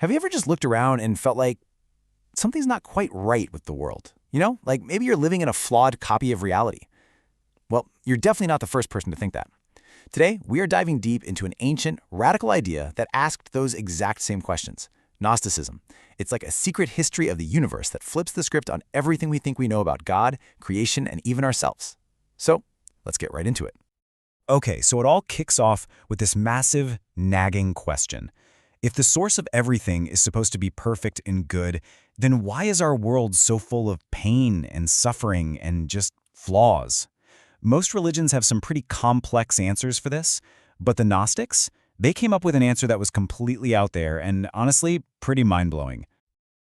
Have you ever just looked around and felt like something's not quite right with the world? Like maybe you're living in a flawed copy of reality. Well, you're definitely not the first person to think that. Today, we are diving deep into an ancient, radical idea that asked those exact same questions: Gnosticism. It's like a secret history of the universe that flips the script on everything we think we know about God, creation, and even ourselves. So, let's get right into it. Okay, so it all kicks off with this massive, nagging question. If the source of everything is supposed to be perfect and good, then why is our world so full of pain and suffering and just flaws? Most religions have some pretty complex answers for this, but the Gnostics, they came up with an answer that was completely out there and honestly, pretty mind-blowing.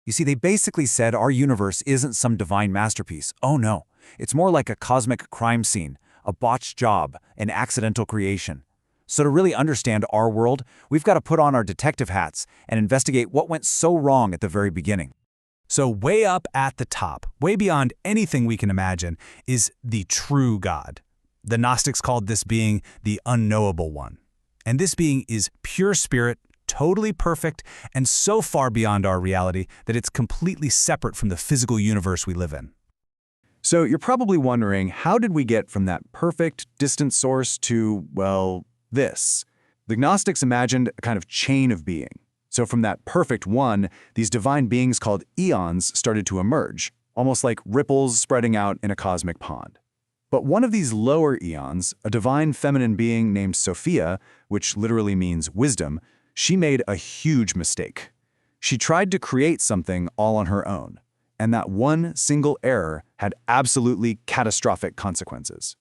You see, they basically said our universe isn't some divine masterpiece. Oh no, it's more like a cosmic crime scene, a botched job, an accidental creation. So to really understand our world, we've got to put on our detective hats and investigate what went so wrong at the very beginning. So way up at the top, way beyond anything we can imagine, is the true God. The Gnostics called this being the unknowable one. And this being is pure spirit, totally perfect, and so far beyond our reality that it's completely separate from the physical universe we live in. So you're probably wondering, how did we get from that perfect, distant source to, well, this? The Gnostics imagined a kind of chain of being. So from that perfect one, these divine beings called eons started to emerge, almost like ripples spreading out in a cosmic pond. But one of these lower eons, a divine feminine being named Sophia, which literally means wisdom, she made a huge mistake. She tried to create something all on her own, and that one single error had absolutely catastrophic consequences.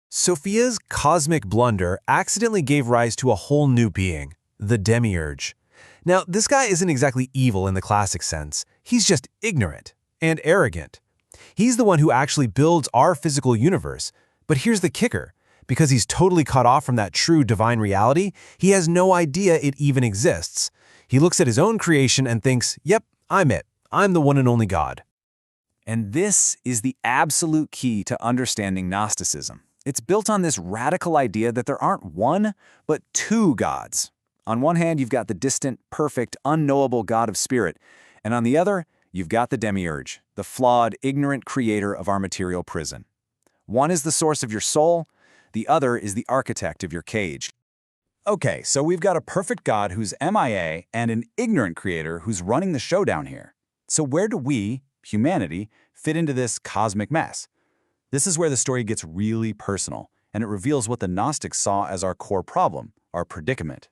Sophia's cosmic blunder accidentally gave rise to a whole new being, the Demiurge. Now, this guy isn't exactly evil in the classic sense. He's just ignorant and arrogant. He's the one who actually builds our physical universe. But here's the kicker. Because he's totally cut off from that true divine reality, he has no idea it even exists. He looks at his own creation and thinks, yep, I'm it. I'm the one and only God. And this is the absolute key to understanding Gnosticism. It's built on this radical idea that there aren't one, but two gods. On one hand, you've got the distant, perfect, unknowable God of spirit, and on the other, you've got the Demiurge, the flawed, ignorant creator of our material prison. One is the source of your soul, the other is the architect of your cage. Okay, so we've got a perfect God who's MIA and an ignorant creator who's running the show down here. So where do we, humanity, fit into this cosmic mess? This is where the story gets really personal, and it reveals what the Gnostics saw as our core problem, our predicament.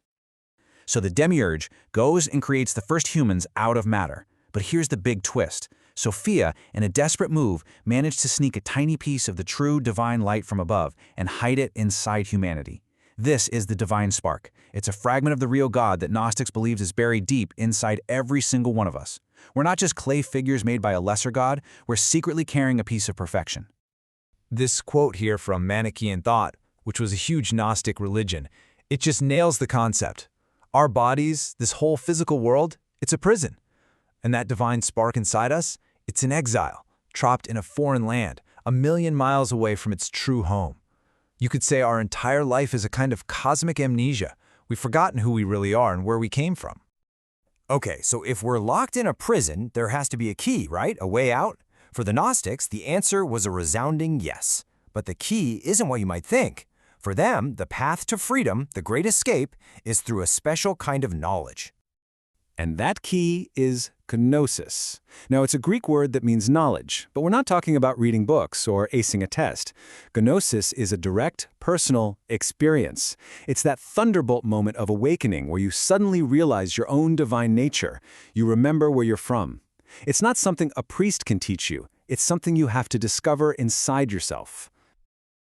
So the Demiurge goes and creates the first humans out of matter. But here's the big twist. Sophia, in a desperate move, managed to sneak a tiny piece of the true divine light from above and hide it inside humanity. This is the divine spark. It's a fragment of the real God that Gnostics believes is buried deep inside every single one of us. We're not just clay figures made by a lesser God, we're secretly carrying a piece of perfection. This quote here from Manichaean thought, which was a huge Gnostic religion, it just nails the concept. Our bodies, this whole physical world, it's a prison. And that divine spark inside us, it's in exile, trapped in a foreign land, a million miles away from its true home. You could say our entire life is a kind of cosmic amnesia. We've forgotten who we really are and where we came from. Okay, so if we're locked in a prison, there has to be a key, right? A way out? For the Gnostics, the answer was a resounding yes. But the key isn't what you might think. For them, the path to freedom, the great escape, is through a special kind of knowledge. And that key is Gnosis. Now, it's a Greek word that means knowledge, but we're not talking about reading books or acing a test. Gnosis is a direct, personal experience. It's that thunderbolt moment of awakening where you suddenly realize your own divine nature. You remember where you're from. It's not something a priest can teach you. It's something you have to discover inside yourself.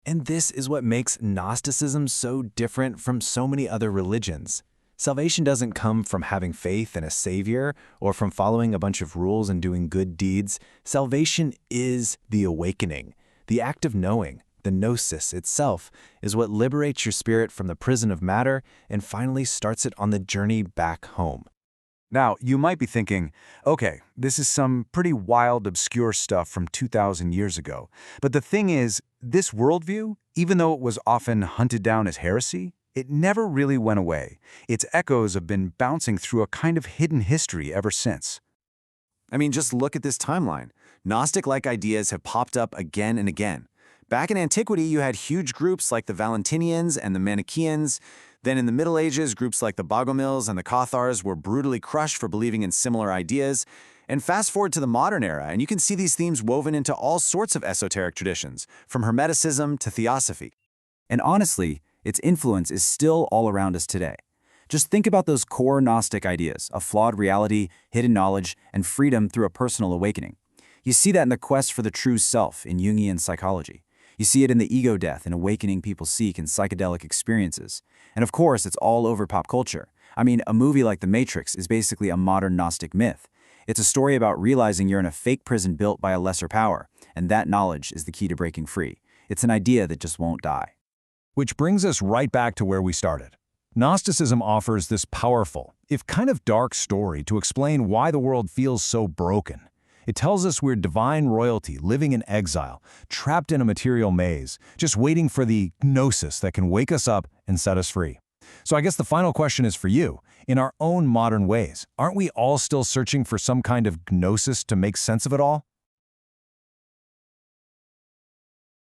And this is what makes Gnosticism so different from so many other religions. Salvation doesn't come from having faith in a savior or from following a bunch of rules and doing good deeds. Salvation is the awakening, the act of knowing. The gnosis itself is what liberates your spirit from the prison of matter and finally starts it on the journey back home. Now, you might be thinking, okay, this is some pretty wild, obscure stuff from 2,000 years ago. But the thing is, this worldview, even though it was often hunted down as heresy, It never really went away. Its echoes have been bouncing through a kind of hidden history ever since. I mean, just look at this timeline. Gnostic-like ideas have popped up again and again. Back in antiquity, you had huge groups like the Valentinians and the Manichaeans. Then in the Middle Ages, groups like the Bogomils and the Cathars were brutally crushed for believing in similar ideas. And fast forward to the modern era, and you can see these themes woven into all sorts of esoteric traditions, from Hermeticism to Theosophy. And honestly, its influence is still all around us today. Just think about those core Gnostic ideas of flawed reality, hidden knowledge, and freedom through a personal awakening. You see that in the quest for the true self in Jungian psychology. You see it in the ego death and awakening people seek in psychedelic experiences. And of course, it's all over pop culture. I mean, a movie like The Matrix is basically a modern Gnostic myth. It's a story about realizing you're in a fake prison built by a lesser power, and that knowledge is the key to breaking free. It's an idea that just won't die. Which brings us right back to where we started. Gnosticism offers this powerful, if kind of dark story to explain why the world feels so broken. It tells us we're divine royalty living in exile, trapped in a material maze, just waiting for the Gnosis that can wake us up and set us free. So I guess the final question is for you. In our own modern ways, aren't we all still searching for some kind of Gnosis to make sense of it all?